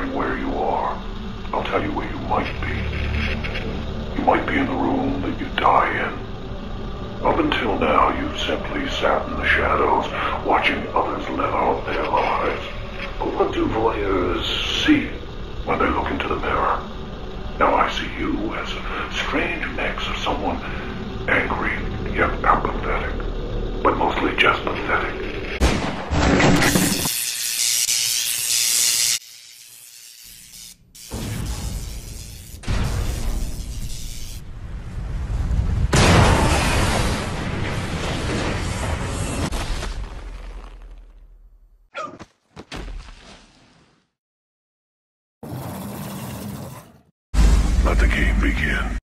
right where you are. I'll tell you where you might be. You might be in the room that you die in. Up until now, you've simply sat in the shadows, watching others live out their lives. But what do voyeurs see when they look into the mirror? Now I see you as a strange mix of someone angry yet apathetic, but mostly just pathetic. Let the game begin.